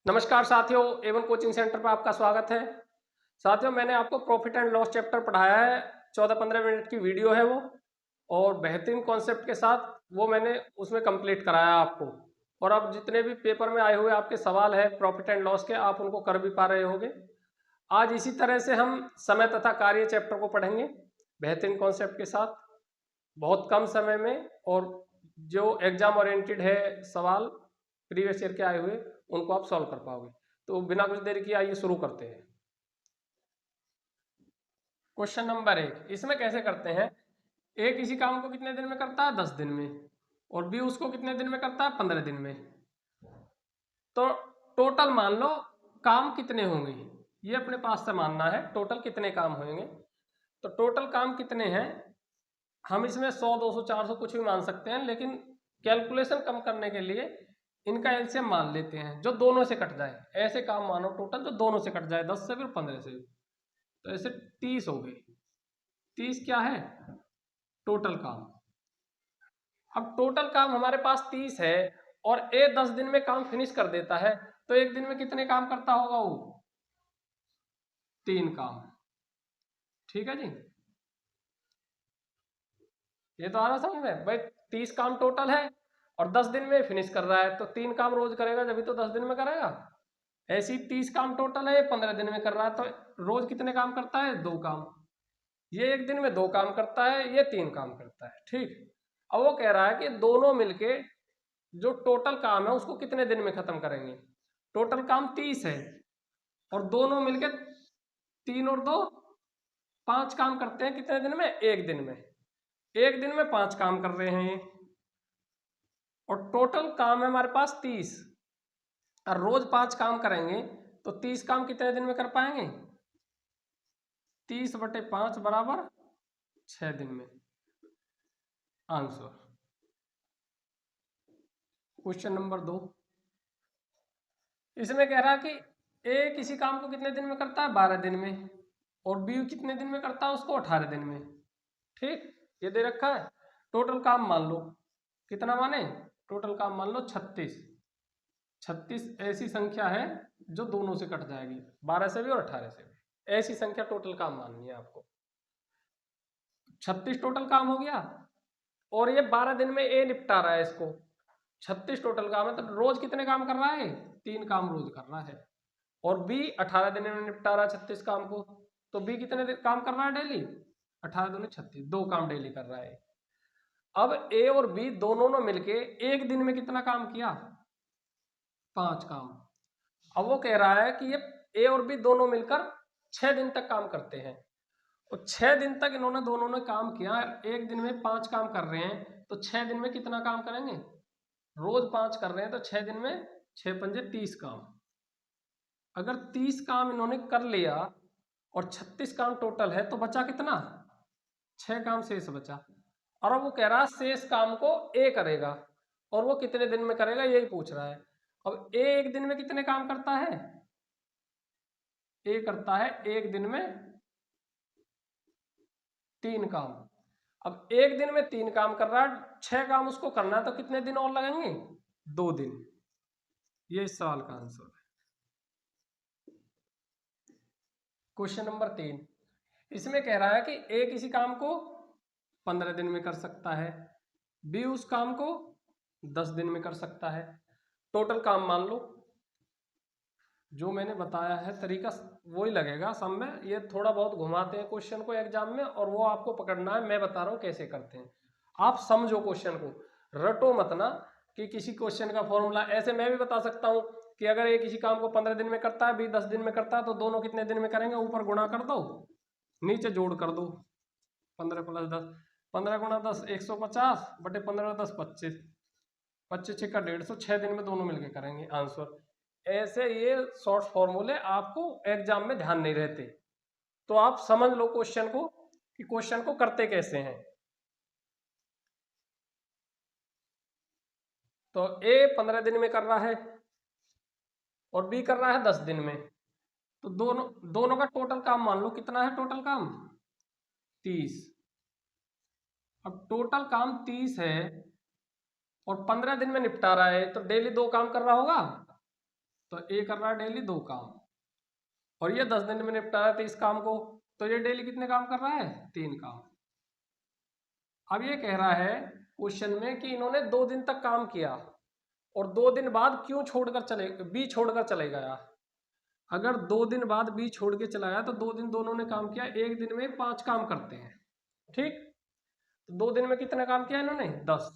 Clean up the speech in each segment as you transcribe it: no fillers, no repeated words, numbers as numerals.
नमस्कार साथियों, Avon coaching centre पर आपका स्वागत है। साथियों, मैंने आपको प्रॉफिट एंड लॉस चैप्टर पढ़ाया है। 14-15 मिनट की वीडियो है वो, और बेहतरीन कॉन्सेप्ट के साथ वो मैंने उसमें कंप्लीट कराया आपको। और अब जितने भी पेपर में आए हुए आपके सवाल है प्रॉफिट एंड लॉस के, आप उनको कर भी पा रहे होंगे। आज इसी तरह से हम समय तथा कार्य चैप्टर को पढ़ेंगे बेहतरीन कॉन्सेप्ट के साथ, बहुत कम समय में। और जो एग्जाम ओरिएंटेड है सवाल प्रीवियस ईयर के आए हुए, उनको आप सॉल्व कर पाओगे। तो बिना कुछ देर किए आइए शुरू करते हैं। क्वेश्चन नंबर 1, इसमें कैसे करते हैं। ए किसी काम को कितने दिन में करता है? 10 दिन में। और बी उसको कितने दिन में करता है? 15 दिन में। तो टोटल मान लो काम कितने होंगे, ये अपने पास से मानना है। टोटल कितने काम होंगे, तो टोटल काम कितने हैं हम इसमें 100, 200, 400 कुछ भी मान सकते हैं, लेकिन कैलकुलेशन कम करने के लिए इनका एलसीएम मान लेते हैं जो दोनों से कट जाए। ऐसे काम मानो टोटल जो दोनों से कट जाए, 10 से भी और 15 से भी। तो ऐसे 30 हो गए। 30 क्या है? टोटल काम। अब टोटल काम हमारे पास 30 है और ए 10 दिन में काम फिनिश कर देता है, तो एक दिन में कितने काम करता होगा वो? 3 काम। ठीक है जी, ये तो आ रहा समझ में भाई। 30 काम टोटल है और 10 दिन में फिनिश कर रहा है, तो 3 काम रोज करेगा जब तो 10 दिन में करेगा। ऐसी 30 काम टोटल है, 15 दिन में कर रहा है, तो रोज कितने काम करता है? 2 काम। ये एक दिन में 2 काम करता है, ये 3 काम करता है। ठीक। अब वो कह रहा है कि दोनों मिलके जो टोटल काम है उसको कितने दिन में खत्म करेंगे। टोटल काम 30 है और दोनों मिलके 3 और 2 5 काम करते हैं। कितने दिन में? एक दिन में। एक दिन में 5 काम कर रहे हैं ये, और टोटल काम है हमारे पास 30, और रोज 5 काम करेंगे तो 30 काम कितने दिन में कर पाएंगे? 30/5 बराबर 6 दिन में। आंसर। क्वेश्चन नंबर 2, इसमें कह रहा है कि ए किसी काम को कितने दिन में करता है? 12 दिन में। और बी कितने दिन में करता है उसको? 18 दिन में। ठीक, ये दे रखा है। टोटल काम मान लो, कितना माने? टोटल काम मान लो 36। 36 ऐसी संख्या है जो दोनों से कट जाएगी, 12 से भी और 18 से भी। ऐसी संख्या टोटल काम माननी है आपको। 36 टोटल काम हो गया, और ये 12 दिन में ए निपटा रहा है इसको। 36 टोटल काम है, तो रोज कितने काम कर रहा है? 3 काम रोज कर रहा है। और बी 18 दिन में निपटा रहा है 36 काम को, तो बी कितने काम कर रहा है डेली? 18 दूनी 36, 2 काम डेली कर रहा है। अब ए और बी दोनों ने मिलके एक दिन में कितना काम किया? 5 काम। अब वो कह रहा है कि ये ए और बी दोनों मिलकर 6 दिन तक काम करते हैं, और 6 दिन तक इन्होंने दोनों ने काम किया। एक दिन में 5 काम कर रहे हैं, तो 6 दिन में कितना काम करेंगे? रोज 5 कर रहे हैं, तो 6 दिन में 6 पंजे 30 काम। अगर 30 काम इन्होंने कर लिया और 36 काम टोटल है, तो बचा कितना? 6 काम शेष बचा। और अब वो कह रहा है शेष काम को ए करेगा, और वो कितने दिन में करेगा यही पूछ रहा है। अब ए एक दिन में कितने काम करता है? ए करता है एक दिन में 3 काम। अब एक दिन में 3 काम कर रहा है, 6 काम उसको करना है, तो कितने दिन और लगेंगे? 2 दिन। ये इस सवाल का आंसर है। क्वेश्चन नंबर 3, इसमें कह रहा है कि ए किसी काम को 15 दिन में कर सकता है, बी उस काम को 10 दिन में कर सकता है। टोटल काम मान लो। जो मैंने बताया है तरीका वही लगेगा सब में। ये थोड़ा बहुत घुमाते हैं क्वेश्चन को एग्जाम में, और वो आपको पकड़ना है। मैं बता रहा हूँ कैसे करते हैं, आप समझो क्वेश्चन को, रटो मत ना कि किसी क्वेश्चन का फॉर्मूला। ऐसे मैं भी बता सकता हूँ कि अगर ये किसी काम को 15 दिन में करता है, बी 10 दिन में करता है, तो दोनों कितने दिन में करेंगे? ऊपर गुणा कर दो, नीचे जोड़ कर दो। 15 + 10, 15 × 10 150 बटे 15 + 10 25, 25 6 का 150, 6 दिन में दोनों मिलके करेंगे। आंसर। ऐसे ये शॉर्ट फॉर्मूले आपको एग्जाम में ध्यान नहीं रहते, तो आप समझ लो क्वेश्चन को कि क्वेश्चन को करते कैसे हैं। तो ए 15 दिन में कर रहा है और बी कर रहा है 10 दिन में, तो दोनों दोनों का टोटल काम मान लो। कितना है टोटल काम? 30। अब टोटल काम 30 है और 15 दिन में निपटा रहा है, तो डेली 2 काम कर रहा होगा। तो ए कर रहा है डेली 2 काम, और ये 10 दिन में निपटा रहा है 30 काम को, तो ये डेली कितने काम कर रहा है? 3 काम। अब ये कह रहा है क्वेश्चन में कि इन्होंने 2 दिन तक काम किया और 2 दिन बाद क्यों छोड़कर चले, बी छोड़कर चले गया। अगर 2 दिन बाद बी छोड़ के चला गया तो 2 दिन दोनों ने काम किया, एक दिन में 5 काम करते हैं, ठीक। तो 2 दिन में कितना काम किया इन्होंने? 10।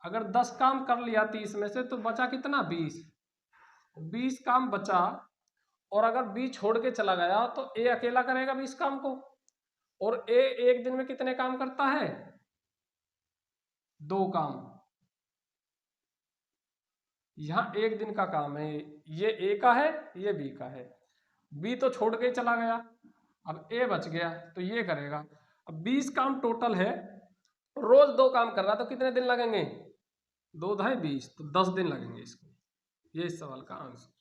अगर 10 काम कर लिया 30 में से तो बचा कितना? 20। 20 काम बचा, और अगर बी छोड़ के चला गया तो ए अकेला करेगा 20 काम को, और ए एक दिन में कितने काम करता है? 2 काम। यहां एक दिन का काम है, ये ए का है, ये बी का है। बी तो छोड़ के चला गया, अब ए बच गया तो ये करेगा। अब 20 काम टोटल है, रोज 2 काम कर रहा तो कितने दिन लगेंगे? 2 × 20, तो 10 दिन लगेंगे इसको। ये इस सवाल का answer.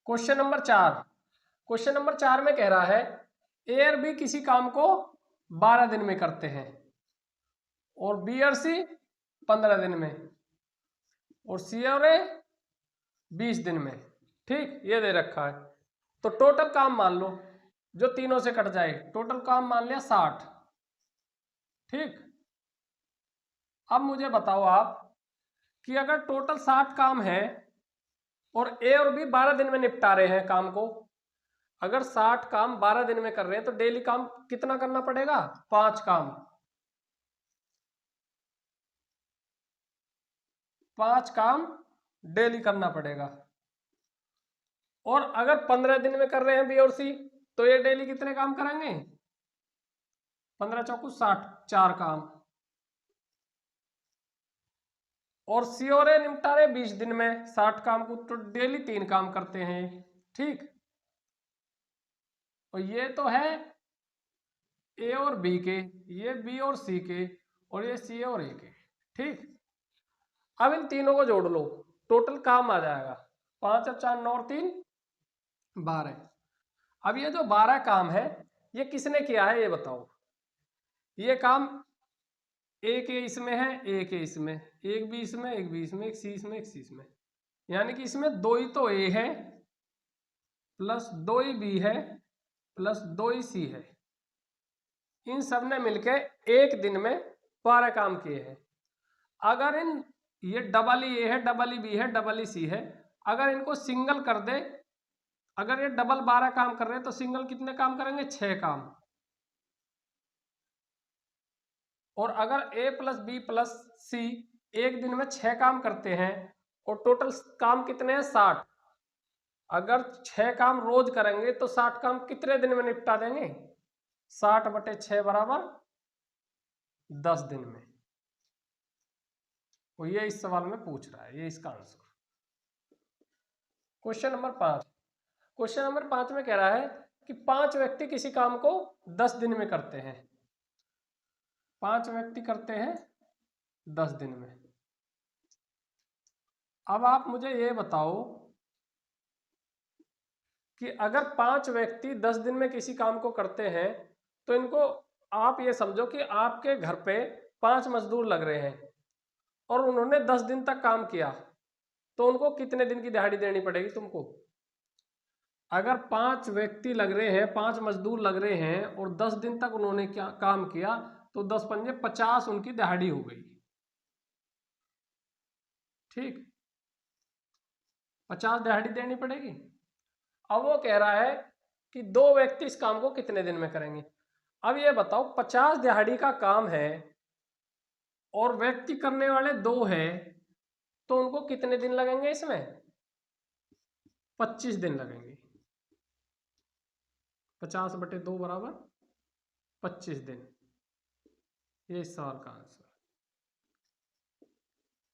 Question number 4। Question number 4 में कह रहा है ए और बी किसी काम को 12 दिन में करते हैं और बी और सी 15 दिन में, और सी और ए 20 दिन में, ठीक। ये दे रखा है। तो टोटल काम मान लो जो तीनों से कट जाए, टोटल काम मान लिया 60, ठीक। अब मुझे बताओ आप कि अगर टोटल 60 काम है और ए और बी 12 दिन में निपटा रहे हैं काम को, अगर 60 काम 12 दिन में कर रहे हैं तो डेली काम कितना करना पड़ेगा? 5 काम। 5 काम डेली करना पड़ेगा। और अगर 15 दिन में कर रहे हैं बी और सी तो ये डेली कितने काम करेंगे? 15 चौकू 60, 4 काम। और सी और ए निपटा रहे 20 दिन में 60 काम को, तो डेली 3 काम करते हैं, ठीक। और ये तो है ए और बी के, ये बी और सी के, और ये सी और ए के, ठीक। अब इन तीनों को जोड़ लो, टोटल काम आ जाएगा 5 और 4 9 और 3 12। अब ये जो 12 काम है ये किसने किया है ये बताओ। ये काम ए के इसमें है, ए के इसमें, एक बी इसमें, एक बी इसमें, एक सी इसमें, एक सी इसमें, यानी कि इसमें 2 ही तो ए है प्लस 2 ही बी है प्लस 2 ही सी है। इन सब ने मिलके एक दिन में 12 काम किए हैं। अगर इन ये डबल ही ए है, डबल ही बी है, डबल ही सी है, अगर इनको सिंगल कर दे, अगर ये डबल 12 काम कर रहे हैं तो सिंगल कितने काम करेंगे? 6 काम। और अगर ए प्लस बी प्लस सी एक दिन में 6 काम करते हैं और टोटल काम कितने हैं? 60। अगर 6 काम रोज करेंगे तो 60 काम कितने दिन में निपटा देंगे? 60/6 बराबर 10 दिन में। और ये इस सवाल में पूछ रहा है, ये इसका answer. Question number 5। Question number 5 में कह रहा है कि 5 व्यक्ति किसी काम को 10 दिन में करते हैं। 5 व्यक्ति करते हैं 10 दिन में। अब आप मुझे ये बताओ कि अगर 5 व्यक्ति 10 दिन में किसी काम को करते हैं तो इनको आप ये समझो कि आपके घर पे 5 मजदूर लग रहे हैं और उन्होंने 10 दिन तक काम किया, तो उनको कितने दिन की दिहाड़ी देनी पड़ेगी तुमको? अगर 5 व्यक्ति लग रहे हैं, 5 मजदूर लग रहे हैं और 10 दिन तक उन्होंने क्या काम किया, तो 10 पंजे 50 उनकी दिहाड़ी हो गई, ठीक। 50 दिहाड़ी देनी पड़ेगी। अब वो कह रहा है कि 2 व्यक्ति इस काम को कितने दिन में करेंगे। अब ये बताओ 50 दिहाड़ी का काम है और व्यक्ति करने वाले 2 हैं, तो उनको कितने दिन लगेंगे? इसमें 25 दिन लगेंगे। 50/2 बराबर 25 दिन। ये इस सवाल का answer.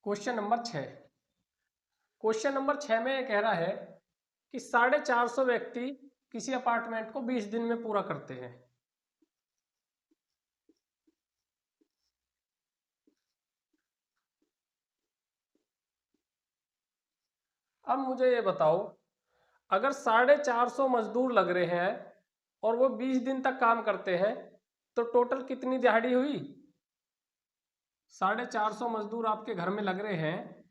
Question number 6। Question number 6 में यह कह रहा है कि 450 व्यक्ति किसी अपार्टमेंट को 20 दिन में पूरा करते हैं। अब मुझे ये बताओ, अगर 450 मजदूर लग रहे हैं और वो 20 दिन तक काम करते हैं तो टोटल कितनी दिहाड़ी हुई? 450 मजदूर आपके घर में लग रहे हैं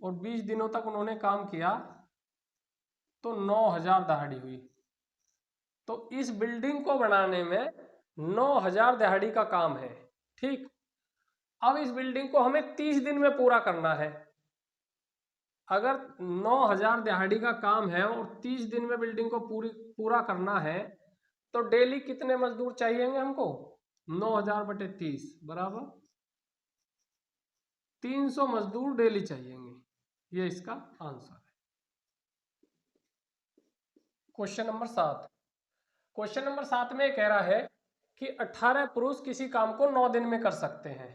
और 20 दिनों तक उन्होंने काम किया तो 9000 दिहाड़ी हुई। तो इस बिल्डिंग को बनाने में 9000 दिहाड़ी का काम है। ठीक, अब इस बिल्डिंग को हमें 30 दिन में पूरा करना है। अगर 9000 दिहाड़ी का काम है और 30 दिन में बिल्डिंग को पूरा करना है तो डेली कितने मजदूर चाहिएंगे हमको? 9000 बटे 30 बराबर 300 मजदूर डेली चाहिएंगे। ये इसका आंसर है। Question number 7। क्वेश्चन नंबर 7 में कह रहा है कि 18 पुरुष किसी काम को 9 दिन में कर सकते हैं।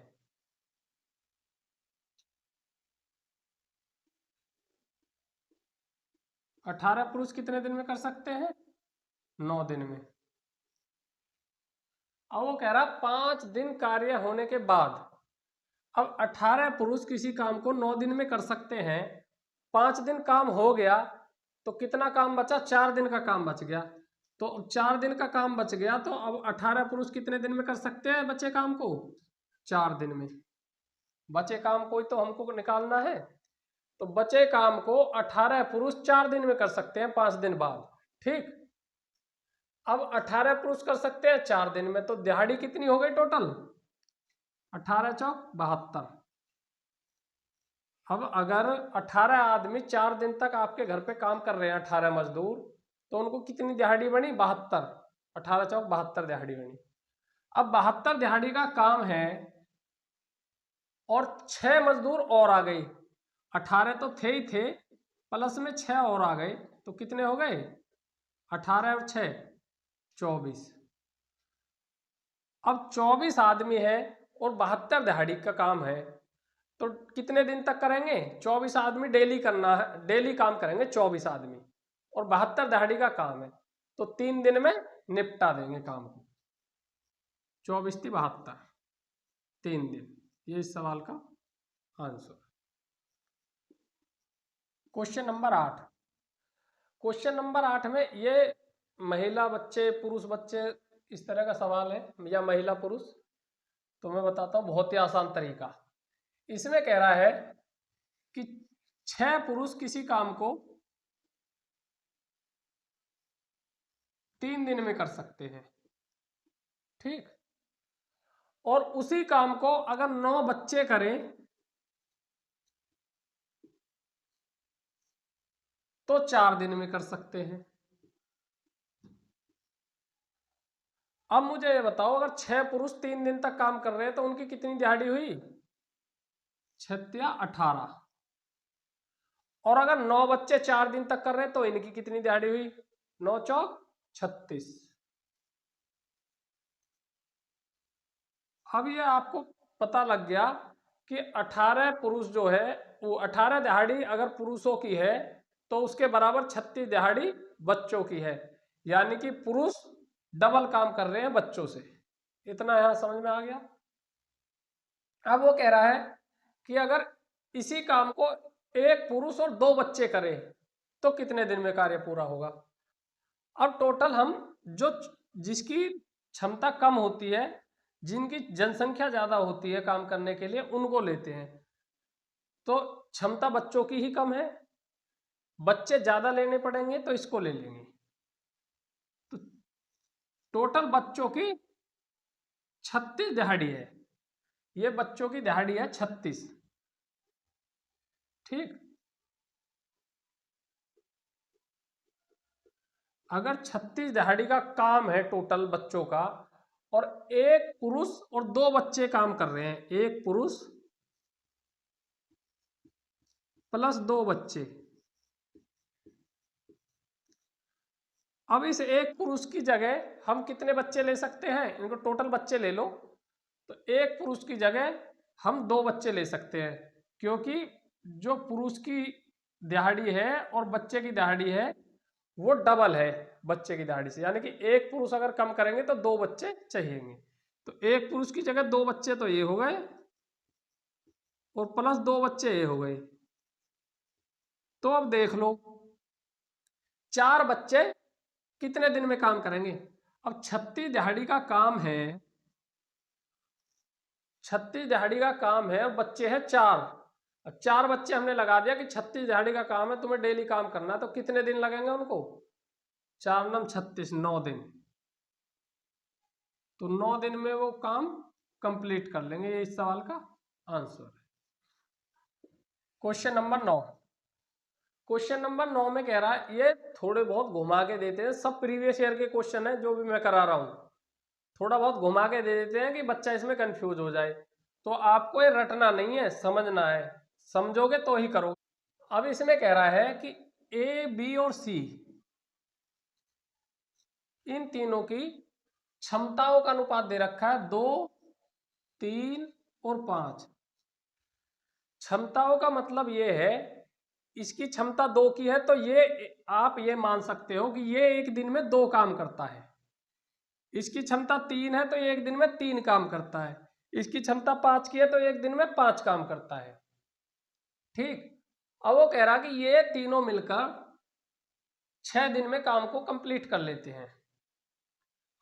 अठारह पुरुष कितने दिन में कर सकते हैं? 9 दिन में। अब वो कह रहा 5 दिन कार्य होने के बाद, अब 18 पुरुष किसी काम को 9 दिन में कर सकते हैं। 5 दिन काम हो गया तो कितना काम बचा? 4 दिन का काम बच गया। तो अब 4 दिन का काम बच गया तो अब 18 पुरुष कितने दिन में कर सकते हैं बचे काम को? 4 दिन में। बचे काम को ही तो हमको निकालना है। तो बचे काम को 18 पुरुष 4 दिन में कर सकते हैं 5 दिन बाद। ठीक, अब 18 पुरुष कर सकते हैं 4 दिन में, तो दिहाड़ी कितनी हो गई टोटल? 18 चौक 72। अब अगर 18 आदमी 4 दिन तक आपके घर पे काम कर रहे हैं, 18 मजदूर, तो उनको कितनी दिहाड़ी बनी? 72। 18 चौक 72 दिहाड़ी बनी। अब 72 दिहाड़ी का काम है और 6 मजदूर और आ गई। 18 तो थे ही थे, प्लस में 6 और आ गए, तो कितने हो गए? 18 और 6 24। अब 24 आदमी है और 72 दिहाड़ी का काम है, तो कितने दिन तक करेंगे? 24 आदमी डेली करना है, डेली काम करेंगे 24 आदमी, और 72 दिहाड़ी का काम है, तो 3 दिन में निपटा देंगे काम को। 24 थी 72, 3 दिन। ये इस सवाल का answer. Question number 8। Question number 8 में ये महिला बच्चे पुरुष बच्चे इस तरह का सवाल है, या महिला पुरुष, तो मैं बताता हूँ बहुत ही आसान तरीका। इसमें कह रहा है कि 6 पुरुष किसी काम को 3 दिन में कर सकते हैं। ठीक, और उसी काम को अगर 9 बच्चे करें तो 4 दिन में कर सकते हैं। अब मुझे ये बताओ, अगर 6 पुरुष 3 दिन तक काम कर रहे हैं तो उनकी कितनी दिहाड़ी हुई? 6 या 18। और अगर 9 बच्चे 4 दिन तक कर रहे हैं तो इनकी कितनी दिहाड़ी हुई? 9 चौक 36। अब ये आपको पता लग गया कि 18 पुरुष जो है वो 18 दिहाड़ी अगर पुरुषों की है तो उसके बराबर 36 दिहाड़ी बच्चों की है, यानी कि पुरुष डबल काम कर रहे हैं बच्चों से। इतना यहां समझ में आ गया। अब वो कह रहा है कि अगर इसी काम को एक पुरुष और 2 बच्चे करें तो कितने दिन में कार्य पूरा होगा? अब टोटल हम जो जिसकी क्षमता कम होती है, जिनकी जनसंख्या ज्यादा होती है काम करने के लिए, उनको लेते हैं। तो क्षमता बच्चों की ही कम है, बच्चे ज्यादा लेने पड़ेंगे तो इसको ले लेंगे। तो टोटल बच्चों की 36 दिहाड़ी है। ये बच्चों की दिहाड़ी है 36। ठीक, अगर 36 दिहाड़ी का काम है टोटल बच्चों का, और एक पुरुष और 2 बच्चे काम कर रहे हैं, एक पुरुष प्लस 2 बच्चे। अब इस एक पुरुष की जगह हम कितने बच्चे ले सकते हैं? इनको टोटल बच्चे ले लो, तो एक पुरुष की जगह हम 2 बच्चे ले सकते हैं, क्योंकि जो पुरुष की दिहाड़ी है और बच्चे की दिहाड़ी है वो डबल है बच्चे की दिहाड़ी से, यानी कि एक पुरुष अगर कम करेंगे तो 2 बच्चे चाहिएंगे। तो एक पुरुष की जगह 2 बच्चे तो ये हो गए, और प्लस 2 बच्चे ये हो गए। तो अब देख लो 4 बच्चे कितने दिन में काम करेंगे? अब 36 दिहाड़ी का काम है, 36 दिहाड़ी का काम है और बच्चे हैं 4। अब 4 बच्चे हमने लगा दिया कि 36 दिहाड़ी का काम है, तुम्हें डेली काम करना है, तो कितने दिन लगेंगे उनको? 4 9 36, 9 दिन। तो 9 दिन में वो काम कंप्लीट कर लेंगे। ये इस सवाल का आंसर है। Question number 9। क्वेश्चन नंबर 9 में कह रहा है, ये थोड़े बहुत घुमा के देते हैं, सब प्रीवियस ईयर के क्वेश्चन है जो भी मैं करा रहा हूं, थोड़ा बहुत घुमा के दे देते हैं कि बच्चा इसमें कंफ्यूज हो जाए। तो आपको ये रटना नहीं है, समझना है, समझोगे तो ही करोगे। अब इसमें कह रहा है कि ए बी और सी इन तीनों की क्षमताओं का अनुपात दे रखा है 2 3 और 5। क्षमताओं का मतलब ये है, इसकी क्षमता 2 की है तो ये आप ये मान सकते हो कि ये एक दिन में 2 काम करता है। इसकी क्षमता 3 है तो ये एक दिन में 3 काम करता है। इसकी क्षमता 5 की है तो एक दिन में 5 काम करता है। ठीक। अब वो कह रहा कि ये तीनों मिलकर 6 दिन में काम को कंप्लीट कर लेते हैं।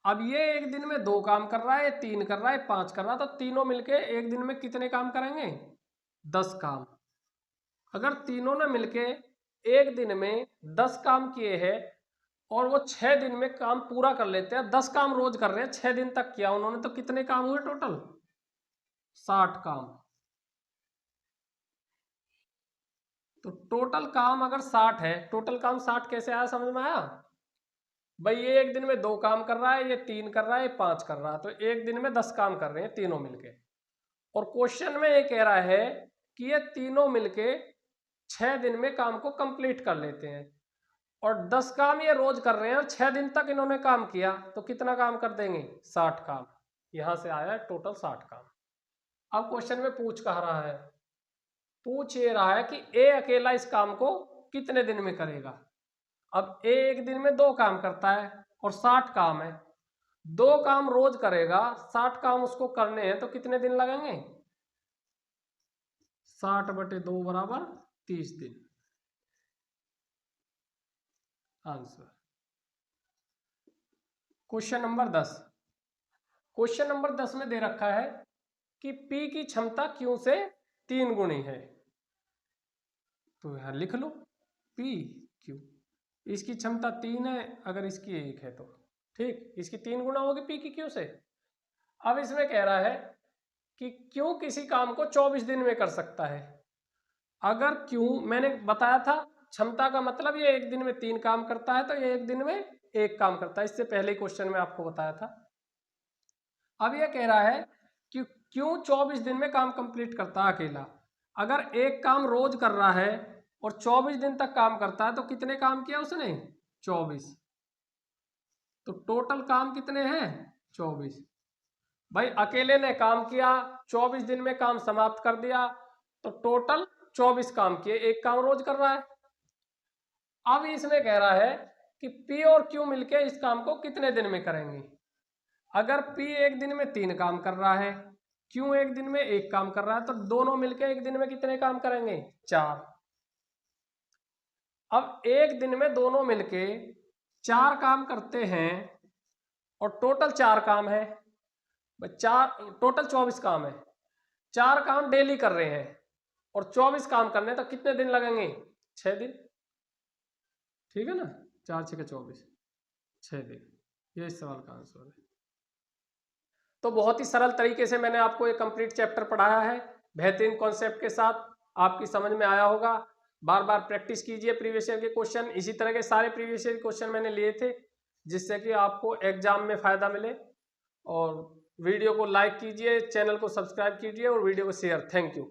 अब ये एक दिन में 2 काम कर रहा है, 3 कर रहा है, 5 कर रहा है, तो तीनों मिलके एक दिन में कितने काम करेंगे? 10 काम। अगर तीनों ने मिलके एक दिन में 10 काम किए हैं और वो 6 दिन में काम पूरा कर लेते हैं, 10 काम रोज कर रहे हैं, 6 दिन तक किया उन्होंने, तो कितने काम हुए टोटल? 60 काम। तो टोटल काम अगर 60 है, टोटल काम 60 कैसे आया, समझ में आया? भाई ये एक दिन में 2 काम कर रहा है, ये 3 कर रहा है, ये 5 कर रहा है, तो एक दिन में 10 काम कर रहे हैं तीनों मिलके। और क्वेश्चन में ये कह रहा है कि ये तीनों मिलके 6 दिन में काम को कंप्लीट कर लेते हैं, और 10 काम ये रोज कर रहे हैं और 6 दिन तक इन्होंने काम किया, तो कितना काम कर देंगे? 60 काम। यहां से आया टोटल 60 काम। अब क्वेश्चन में पूछ कह रहा है, पूछ ये रहा है कि ए अकेला इस काम को कितने दिन में करेगा। अब ए एक दिन में 2 काम करता है और 60 काम है, 2 काम रोज करेगा, 60 काम उसको करने हैं, तो कितने दिन लगेंगे? 60/2 बराबर 30 दिन। Answer. Question number 10। Question number 10 में दे रखा है कि P की क्षमता Q से 3 गुनी है। तो यहां लिख लो P Q। इसकी क्षमता 3 है, अगर इसकी 1 है तो ठीक, इसकी 3 गुना होगी P की Q से। अब इसमें कह रहा है कि Q किसी काम को 24 दिन में कर सकता है। अगर Q, मैंने बताया था क्षमता का मतलब ये एक दिन में 3 काम करता है, तो ये एक दिन में 1 काम करता है, इससे पहले क्वेश्चन में आपको बताया था। अब ये कह रहा है कि क्यों 24 दिन में काम कंप्लीट करता है अकेला। अगर एक काम रोज कर रहा है और 24 दिन तक काम करता है, तो कितने काम किया उसने? 24। तो टोटल काम कितने हैं? 24। भाई अकेले ने काम किया, 24 दिन में काम समाप्त कर दिया, तो टोटल 24 काम किए, एक काम रोज कर रहा है। अब इसमें कह रहा है कि P और Q मिलके इस काम को कितने दिन में करेंगे। अगर P एक दिन में 3 काम कर रहा है, Q एक दिन में 1 काम कर रहा है, तो दोनों मिलके एक दिन में कितने काम करेंगे? 4। अब एक दिन में दोनों मिलके 4 काम करते हैं और टोटल 4 काम है, 4 टोटल 24 काम है, 4 काम डेली कर रहे हैं और 24 काम करने, तो कितने दिन लगेंगे? 6 दिन। ठीक है ना, 4 6 24, 6 दिन। ये इस सवाल का आंसर है। तो बहुत ही सरल तरीके से मैंने आपको ये कंप्लीट चैप्टर पढ़ाया है, बेहतरीन कॉन्सेप्ट के साथ, आपकी समझ में आया होगा। बार बार प्रैक्टिस कीजिए प्रीवियस ईयर के क्वेश्चन, इसी तरह के सारे प्रीवियस ईयर क्वेश्चन मैंने लिए थे, जिससे कि आपको एग्जाम में फ़ायदा मिले। और वीडियो को लाइक कीजिए, चैनल को सब्सक्राइब कीजिए और वीडियो को शेयर। Thank you.